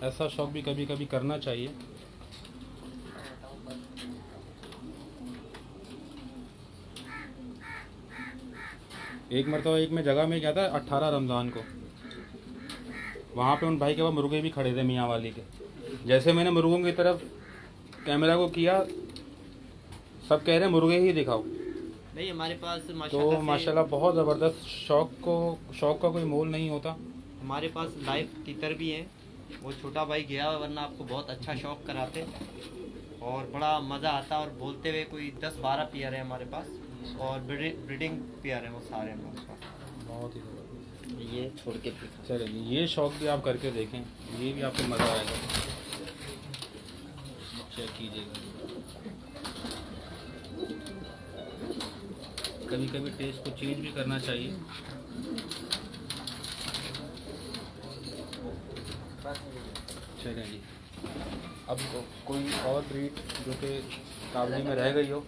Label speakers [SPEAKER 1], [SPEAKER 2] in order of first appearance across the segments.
[SPEAKER 1] ऐसा शौक भी कभी कभी करना चाहिए। एक मरतबा एक मैं जगह में गया था 18 रमज़ान को, वहाँ पे उन भाई के पास मुर्गे भी खड़े थे मियाँ वाली के। जैसे मैंने मुर्गों की तरफ कैमरा को किया, सब कह रहे हैं मुर्गे ही दिखाओ।
[SPEAKER 2] नहीं, हमारे पास
[SPEAKER 1] तो माशाल्लाह बहुत ज़बरदस्त शौक का कोई मोल नहीं होता।
[SPEAKER 2] हमारे पास लाइव तीतर भी हैं। वो छोटा भाई गया, वरना आपको बहुत अच्छा शौक कराते और बड़ा मज़ा आता। और बोलते हुए कोई 10-12 पेयर है हमारे पास, और ब्रीडिंग पेयर है वो सारे हमारे पास।
[SPEAKER 1] बहुत ही ज़बरदस्त।
[SPEAKER 2] ये छोड़ के
[SPEAKER 1] चलिए ये शौक भी आप करके देखें, ये भी आपको मज़ा आएगा। चेक कीजिएगा। कभी कभी टेस्ट को चेंज भी करना चाहिए। चलें जी, अब कोई और ब्रीड जो कि काबली में रह गई हो।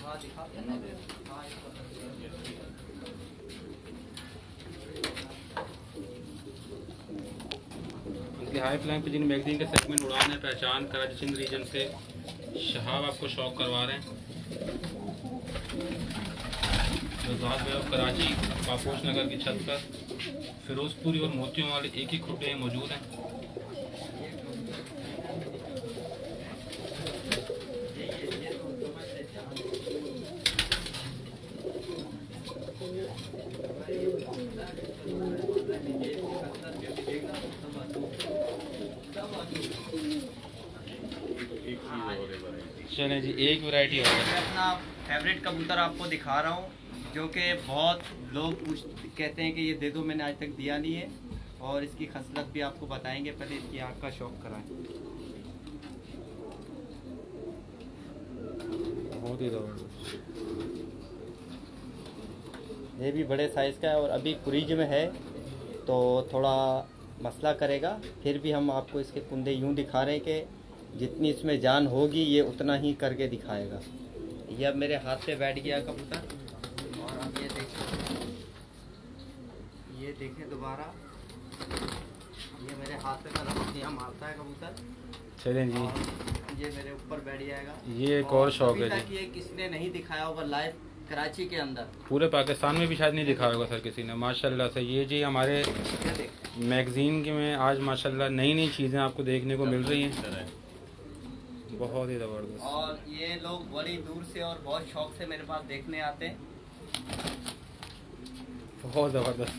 [SPEAKER 1] हाई फ्लाइंग पिजन मैगजीन के सेगमेंट उड़ान है पहचान कराची सिंध रीजन से शहाब आपको शौक करवा रहे हैं। कराची पापोश नगर की छत पर फिरोजपुरी और मोतियों वाले एक ही खुटे मौजूद हैं। चलें जी, एक वैरायटी और
[SPEAKER 2] मैं अपना फेवरेट कबूतर आपको दिखा रहा हूँ, जो कि बहुत लोग कहते हैं कि ये दे दो, मैंने आज तक दिया नहीं है। और इसकी खसलत भी आपको बताएंगे, पहले इसकी आँख का शौक कराएं।
[SPEAKER 1] बहुत ही ज़बरदस्त।
[SPEAKER 2] ये भी बड़े साइज़ का है और अभी कुरीज में है, तो थोड़ा मसला करेगा। फिर भी हम आपको इसके कुंदे यूँ दिखा रहे हैं कि जितनी इसमें जान होगी ये उतना ही करके दिखाएगा। ये अब मेरे हाथ पे बैठ गया कबूतर। और अब ये देखें दोबारा, ये मेरे हाथ पे यहाँ मारता है कबूतर।
[SPEAKER 1] चलें जी,
[SPEAKER 2] ये मेरे ऊपर बैठ जाएगा।
[SPEAKER 1] ये एक और शौक है
[SPEAKER 2] जी। ये किसने नहीं दिखाया होगा लाइव कराची के अंदर,
[SPEAKER 1] पूरे पाकिस्तान में भी शायद नहीं दिखाया होगा सर किसी ने, माशाल्लाह से। ये जी हमारे मैगजीन के में आज माशाल्लाह नई नई चीज़ें आपको देखने को मिल रही हैं, बहुत ही ज़बरदस्त।
[SPEAKER 2] और ये लोग बड़ी दूर से और बहुत शौक से मेरे पास देखने आते हैं।
[SPEAKER 1] बहुत ज़बरदस्त।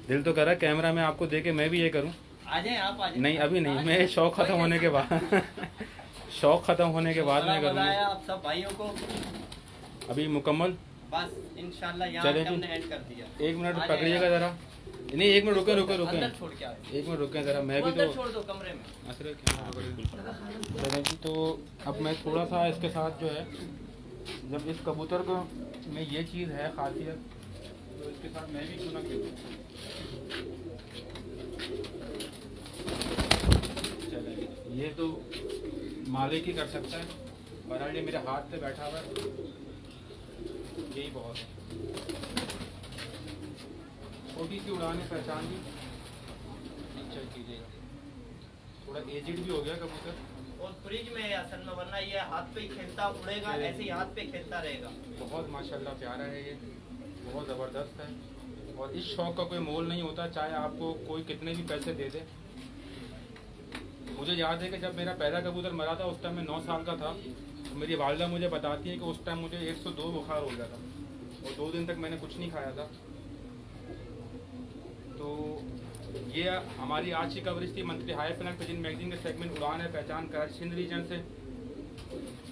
[SPEAKER 1] दिल तो कर रहा है कैमरा में आपको देके मैं भी ये करूं।
[SPEAKER 2] आ जाए आप, आ जाए।
[SPEAKER 1] नहीं अभी नहीं, मैं शौक ख़त्म होने के बाद शौक ख़त्म होने के बाद मैं करूँगा।
[SPEAKER 2] आप सब भाइयों को
[SPEAKER 1] अभी मुकम्मल
[SPEAKER 2] बस इंशाल्लाह यहाँ हमने एंड कर दिया।
[SPEAKER 1] एक मिनट पकड़िएगा ज़रा। नहीं एक मिनट रुके
[SPEAKER 2] अंदर छोड़ के आए।
[SPEAKER 1] एक मिनट रुके ज़रा, मैं भी तो
[SPEAKER 2] छोड़ दो कमरे में।
[SPEAKER 1] चलें जी, तो अब मैं थोड़ा सा इसके साथ जो है, जब इस कबूतर को में ये चीज़ है खासियत, तो इसके साथ मैं भी क्यों ना खेलूं। चलें, ये तो मालिक ही कर सकता है, बहरहाल ये मेरे हाथ पे बैठा हुआ है, यही बहुत है। छोटी सी उड़ान है पहचान की, चेक कीजिएगा। थोड़ा एजिड भी हो गया कबूतर
[SPEAKER 2] और फ्रिज में असल में, वरना ये हाथ पे ही खेलता उड़ेगा, ऐसे ही हाथ पे खेलता रहेगा।
[SPEAKER 1] बहुत माशाल्लाह प्यारा है ये, बहुत ज़बरदस्त है। और इस शौक़ का कोई मोल नहीं होता, चाहे आपको कोई कितने भी पैसे दे दे। मुझे याद है कि जब मेरा पहला कबूतर मरा था, उस टाइम मैं 9 साल का था, तो मेरी वालिदा मुझे बताती है कि उस टाइम मुझे 102 बुखार हो गया था और 2 दिन तक मैंने कुछ नहीं खाया था। तो ये हमारी आज की कवरेज थी monthly high flying pigeon magazine के सेगमेंट उड़ान है पहचान कराची सिंध रीजन से।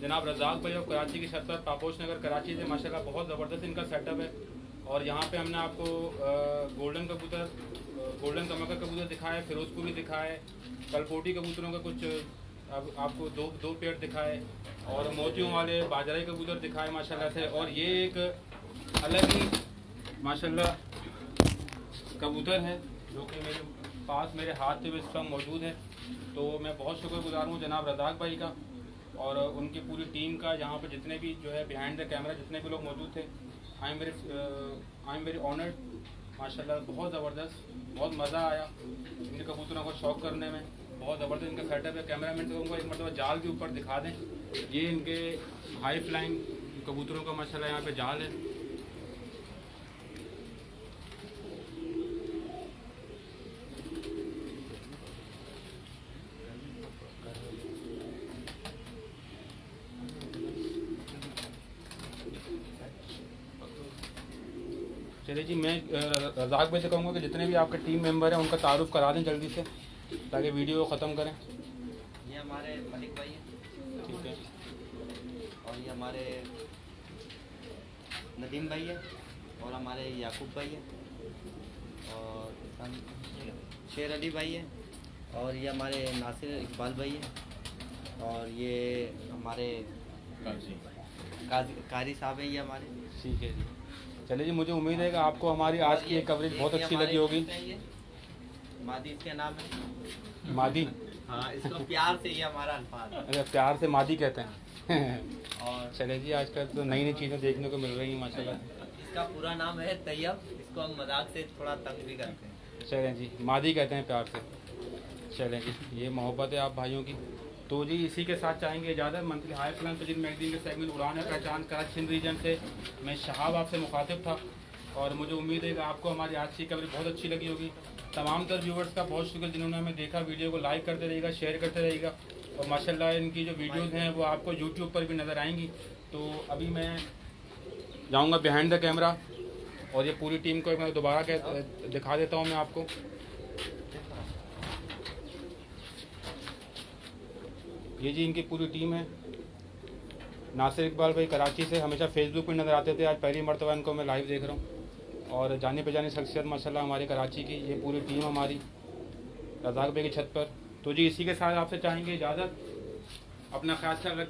[SPEAKER 1] जनाब रज़ाक भाई और कराची की छत पर पापोश नगर कराची से माशाल्लाह बहुत ज़बरदस्त इनका सेटअप है। और यहाँ पे हमने आपको गोल्डन कबूतर, गोल्डन कमकर कबूतर दिखाए, फिरोजपुरी दिखाए, कलपोटी कबूतरों का कुछ आपको दो पेयर दिखाए, और मोतियों वाले बाजराई कबूतर दिखाए माशाल्लाह से। और ये एक अलग ही माशाल्लाह कबूतर है जो कि मेरे पास मेरे हाथ में इस वक्त मौजूद है। तो मैं बहुत शुक्रगुजार हूँ जनाब रज़ाक भाई का और उनकी पूरी टीम का, यहाँ पर जितने भी जो है बिहाइंड द कैमरा जितने भी लोग मौजूद थे। आई एम वेरी ऑनर्ड माशाल्लाह बहुत ज़बरदस्त, बहुत मज़ा आया इनके कबूतरों को शौक करने में। बहुत ज़बरदस्त इनका सेटअप है। कैमरामैन से उनको एक मरतबा जाल भी ऊपर दिखा दें। ये इनके हाई फ्लाइंग कबूतरों का माशाल्लाह यहाँ पे जाल है। चलिए जी, मैं रज़ाक भाई से कहूँगा कि जितने भी आपके टीम मेंबर हैं उनका तारुफ करा दें जल्दी से, ताकि वीडियो को ख़त्म करें।
[SPEAKER 2] ये हमारे मलिक भाई हैं,
[SPEAKER 1] ठीक है।
[SPEAKER 2] और ये हमारे नदीम भाई है, और हमारे याकूब भाई है, और शेर अली भाई है, और ये हमारे नासिर इकबाल भाई है, और ये हमारे कारी साहब हैं, ये हमारे।
[SPEAKER 1] ठीक है जी। चलिए जी, मुझे उम्मीद है कि आपको हमारी आज की ये कवरेज बहुत अच्छी लगी होगी।
[SPEAKER 2] मादी इसका नाम है।
[SPEAKER 1] मादी?
[SPEAKER 2] हाँ, इसको प्यार से ये हमारा अल्फाज है।
[SPEAKER 1] अरे प्यार से मादी कहते हैं।
[SPEAKER 2] और
[SPEAKER 1] चलिए जी, आजकल तो नई नई चीज़ें देखने को मिल रही हैं माशाल्लाह।
[SPEAKER 2] इसका पूरा नाम है तैयब, इसको हम मजाक से थोड़ा तंग भी करते हैं।
[SPEAKER 1] चलें जी, मादी कहते हैं प्यार से। चलें जी, ये मोहब्बत है आप भाइयों की। तो जी इसी के साथ चाहेंगे इजाज़त। Monthly high flying pigeon magazine के सेगमेंट उड़ान है पहचान कराची सिंध रीजन से मैं शहाब आपसे मुखातिब था, और मुझे उम्मीद है कि आपको हमारी आज की कवरेज बहुत अच्छी लगी होगी। तमाम तर व्यूवर्स का बहुत शुक्रिया जिन्होंने हमें देखा। वीडियो को लाइक करते रहिएगा, शेयर करते रहिएगा, और माशाल्लाह इनकी जो वीडियोज़ हैं वो आपको यूट्यूब पर भी नज़र आएंगी। तो अभी मैं जाऊँगा बिहाइंड द कैमरा, और ये पूरी टीम को एक बार दोबारा दिखा देता हूँ मैं आपको। ये जी इनकी पूरी टीम है। नासिर इकबाल भाई कराची से हमेशा फेसबुक पर नज़र आते थे, आज पहली मरतबा इनको मैं लाइव देख रहा हूँ। और जाने पहचानी शख्सियत माशाल्लाह हमारी कराची की, ये पूरी टीम हमारी रज़ाक भाई की छत पर। तो जी इसी के साथ आपसे चाहेंगे इजाज़त। अपना ख्याल रखिए।